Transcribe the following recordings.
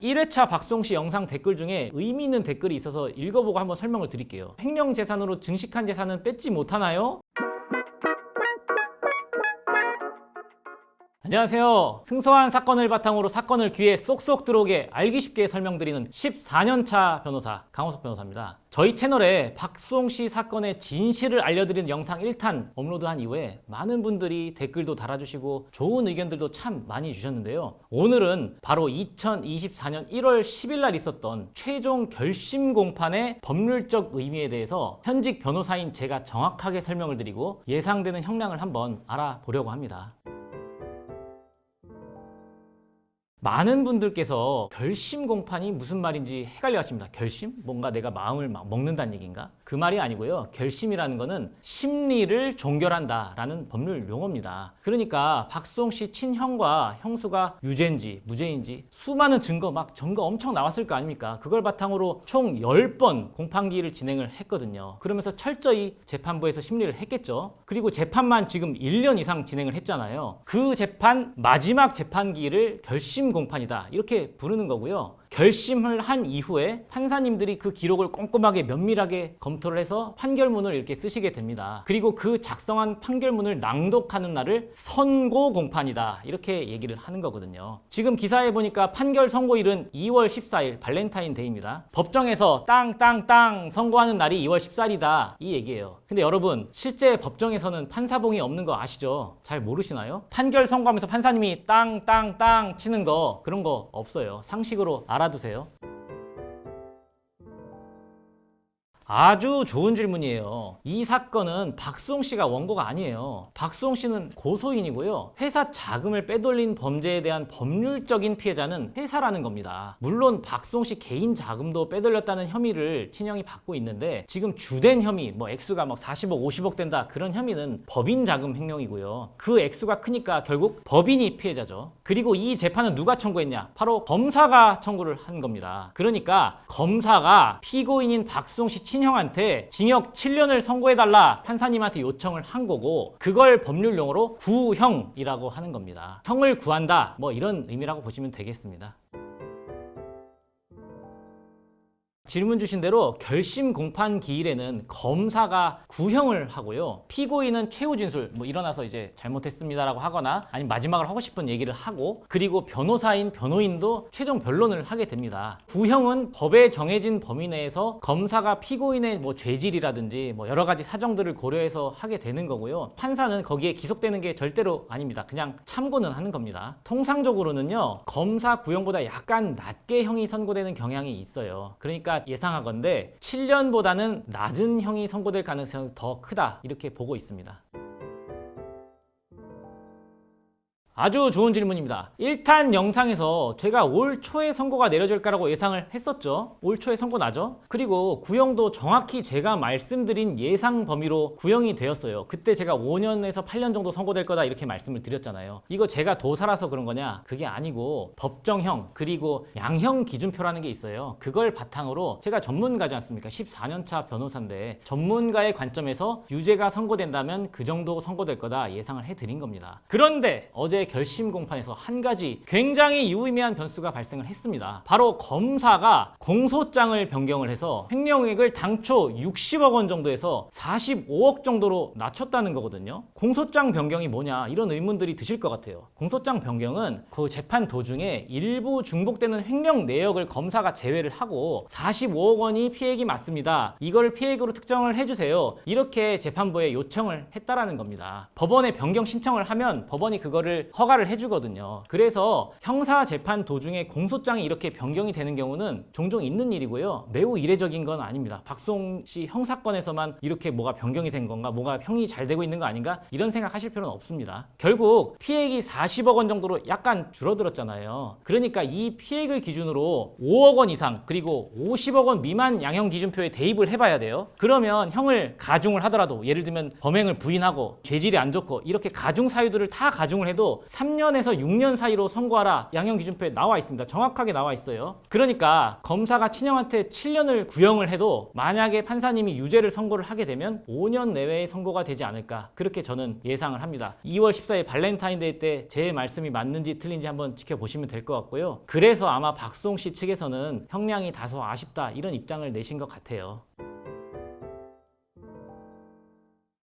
1회차 박수홍씨 영상 댓글 중에 의미 있는 댓글이 있어서 읽어보고 한번 설명을 드릴게요. 횡령재산으로 증식한 재산은 뺏지 못하나요? 안녕하세요. 승소한 사건을 바탕으로 사건을 귀에 쏙쏙 들어오게 알기 쉽게 설명드리는 14년차 변호사 강호석 변호사입니다. 저희 채널에 박수홍씨 사건의 진실을 알려드리는 영상 1탄 업로드한 이후에 많은 분들이 댓글도 달아주시고 좋은 의견들도 참 많이 주셨는데요. 오늘은 바로 2024년 1월 10일 날 있었던 최종 결심 공판의 법률적 의미에 대해서 현직 변호사인 제가 정확하게 설명을 드리고 예상되는 형량을 한번 알아보려고 합니다. 많은 분들께서 결심 공판이 무슨 말인지 헷갈려 하십니다. 결심? 뭔가 내가 마음을 막 먹는다는 얘기인가? 그 말이 아니고요. 결심이라는 거는 심리를 종결한다 라는 법률 용어입니다. 그러니까 박수홍씨 친형과 형수가 유죄인지 무죄인지 수많은 증거 엄청 나왔을 거 아닙니까? 그걸 바탕으로 총 10번 공판기일을 진행을 했거든요. 그러면서 철저히 재판부에서 심리를 했겠죠. 그리고 재판만 지금 1년 이상 진행을 했잖아요. 그 재판 마지막 재판기일을 결심 공판이다 이렇게 부르는 거고요. 결심을 한 이후에 판사님들이 그 기록을 꼼꼼하게 면밀하게 검토를 해서 판결문을 이렇게 쓰시게 됩니다. 그리고 그 작성한 판결문을 낭독하는 날을 선고 공판이다 이렇게 얘기를 하는 거거든요. 지금 기사에 보니까 판결 선고일은 2월 14일 발렌타인데이입니다. 법정에서 땅땅땅 선고하는 날이 2월 14일이다 이 얘기예요. 근데 여러분 실제 법정에서는 판사봉이 없는 거 아시죠? 잘 모르시나요? 판결 선고하면서 판사님이 땅땅땅 치는 거 그런 거 없어요. 상식으로 알아두세요. 아주 좋은 질문이에요. 이 사건은 박수홍 씨가 원고가 아니에요. 박수홍 씨는 고소인이고요. 회사 자금을 빼돌린 범죄에 대한 법률적인 피해자는 회사라는 겁니다. 물론 박수홍 씨 개인 자금도 빼돌렸다는 혐의를 친형이 받고 있는데 지금 주된 혐의, 액수가 40억, 50억 된다 그런 혐의는 법인 자금 횡령이고요. 그 액수가 크니까 결국 법인이 피해자죠. 그리고 이 재판은 누가 청구했냐? 바로 검사가 청구를 한 겁니다. 그러니까 검사가 피고인인 박수홍 씨 친형한테 징역 7년을 선고해달라 판사님한테 요청을 한 거고 그걸 법률 용어로 구형이라고 하는 겁니다. 형을 구한다 이런 의미라고 보시면 되겠습니다. 질문 주신 대로 결심 공판 기일에는 검사가 구형을 하고요. 피고인은 최후 진술, 일어나서 이제 잘못했습니다라고 하거나 아니면 마지막으로 하고 싶은 얘기를 하고 그리고 변호사인 변호인도 최종 변론을 하게 됩니다. 구형은 법에 정해진 범위 내에서 검사가 피고인의 죄질이라든지 여러 가지 사정들을 고려해서 하게 되는 거고요. 판사는 거기에 기속되는 게 절대로 아닙니다. 그냥 참고는 하는 겁니다. 통상적으로는요. 검사 구형보다 약간 낮게 형이 선고되는 경향이 있어요. 그러니까 예상하건대 7년보다는 낮은 형이 선고될 가능성이 더 크다 이렇게 보고 있습니다. 아주 좋은 질문입니다. 1탄 영상에서 제가 올 초에 선고가 내려질 거라고 예상을 했었죠. 올 초에 선고 나죠. 그리고 구형도 정확히 제가 말씀드린 예상 범위로 구형이 되었어요. 그때 제가 5년에서 8년 정도 선고될 거다 이렇게 말씀을 드렸잖아요. 이거 제가 도사라서 그런 거냐? 그게 아니고 법정형 그리고 양형 기준표라는 게 있어요. 그걸 바탕으로 제가 전문가지 않습니까? 14년차 변호사인데 전문가의 관점에서 유죄가 선고된다면 그 정도 선고될 거다 예상을 해드린 겁니다. 그런데 어제 결심 공판에서 한 가지 굉장히 유의미한 변수가 발생을 했습니다. 바로 검사가 공소장을 변경을 해서 횡령액을 당초 60억 원 정도에서 45억 정도로 낮췄다는 거거든요. 공소장 변경이 뭐냐 이런 의문들이 드실 것 같아요. 공소장 변경은 그 재판 도중에 일부 중복되는 횡령 내역을 검사가 제외를 하고 45억 원이 피해액이 맞습니다. 이걸 피해액으로 특정을 해주세요. 이렇게 재판부에 요청을 했다라는 겁니다. 법원에 변경 신청을 하면 법원이 그거를 허가를 해주거든요. 그래서 형사 재판 도중에 공소장이 이렇게 변경이 되는 경우는 종종 있는 일이고요. 매우 이례적인 건 아닙니다. 박수홍 씨 형사건에서만 이렇게 뭐가 변경이 된 건가, 뭐가 형이 잘 되고 있는 거 아닌가 이런 생각하실 필요는 없습니다. 결국 피해액이 40억 원 정도로 약간 줄어들었잖아요. 그러니까 이 피해액을 기준으로 5억 원 이상 그리고 50억 원 미만 양형 기준표에 대입을 해봐야 돼요. 그러면 형을 가중을 하더라도 예를 들면 범행을 부인하고 죄질이 안 좋고 이렇게 가중 사유들을 다 가중을 해도 3년에서 6년 사이로 선고하라 양형기준표에 나와 있습니다. 정확하게 나와 있어요. 그러니까 검사가 친형한테 7년을 구형을 해도 만약에 판사님이 유죄를 선고를 하게 되면 5년 내외의 선고가 되지 않을까, 그렇게 저는 예상을 합니다. 2월 14일 발렌타인데이 때 제 말씀이 맞는지 틀린지 한번 지켜보시면 될 것 같고요. 그래서 아마 박수홍 씨 측에서는 형량이 다소 아쉽다 이런 입장을 내신 것 같아요.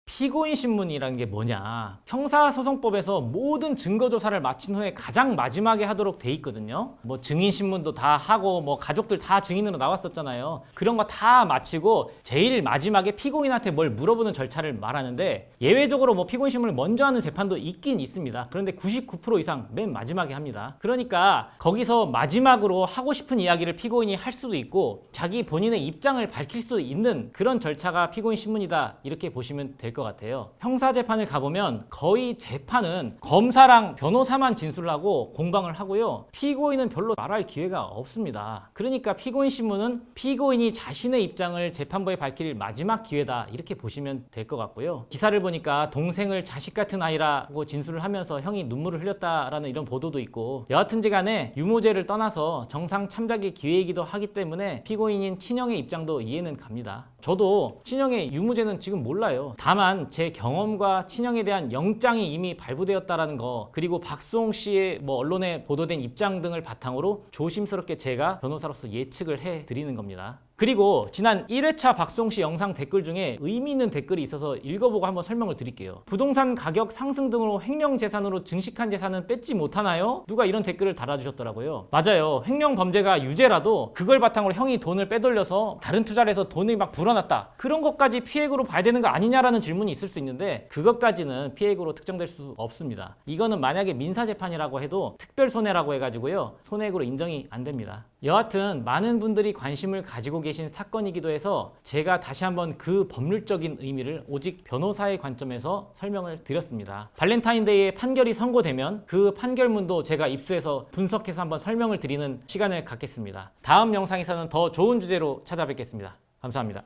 피고인 신문이라는 게 뭐냐, 형사소송법에서 모든 증거조사를 마친 후에 가장 마지막에 하도록 돼 있거든요. 뭐 증인 신문도 다 하고 뭐 가족들 다 증인으로 나왔었잖아요. 그런 거 다 마치고 제일 마지막에 피고인한테 뭘 물어보는 절차를 말하는데, 예외적으로 뭐 피고인 신문을 먼저 하는 재판도 있긴 있습니다. 그런데 99% 이상 맨 마지막에 합니다. 그러니까 거기서 마지막으로 하고 싶은 이야기를 피고인이 할 수도 있고 자기 본인의 입장을 밝힐 수도 있는 그런 절차가 피고인 신문이다, 이렇게 보시면 될 것 같아요. 형사재판을 가보면 거의 재판은 검사랑 변호사만 진술을 하고 공방을 하고요. 피고인은 별로 말할 기회가 없습니다. 그러니까 피고인 신문은 피고인이 자신의 입장을 재판부에 밝힐 마지막 기회다, 이렇게 보시면 될 것 같고요. 기사를 보니까 동생을 자식 같은 아이라고 진술을 하면서 형이 눈물을 흘렸다라는 이런 보도도 있고, 여하튼지 간에 유무죄를 떠나서 정상 참작의 기회이기도 하기 때문에 피고인인 친형의 입장도 이해는 갑니다. 저도 친형의 유무죄는 지금 몰라요. 다만 제 경험과 친형에 대한 영장이 이미 발부되었다라는 거, 그리고 박수홍 씨의 뭐 언론에 보도된 입장 등을 바탕으로 조심스럽게 제가 변호사로서 예측을 해드리는 겁니다. 그리고 지난 1회차 박수홍 씨 영상 댓글 중에 의미 있는 댓글이 있어서 읽어보고 한번 설명을 드릴게요. 부동산 가격 상승 등으로 횡령 재산으로 증식한 재산은 뺏지 못하나요? 누가 이런 댓글을 달아주셨더라고요. 맞아요. 횡령 범죄가 유죄라도 그걸 바탕으로 형이 돈을 빼돌려서 다른 투자를 해서 돈이 막 불어났다, 그런 것까지 피해액으로 봐야 되는 거 아니냐라는 질문이 있을 수 있는데, 그것까지는 피해액으로 특정될 수 없습니다. 이거는 만약에 민사재판이라고 해도 특별손해라고 해가지고요, 손해액으로 인정이 안 됩니다. 여하튼 많은 분들이 관심을 가지고 계신 사건이기도 해서 제가 다시 한번 그 법률적인 의미를 오직 변호사의 관점에서 설명을 드렸습니다. 발렌타인데이에 판결이 선고되면 그 판결문도 제가 입수해서 분석해서 한번 설명을 드리는 시간을 갖겠습니다. 다음 영상에서는 더 좋은 주제로 찾아뵙겠습니다. 감사합니다.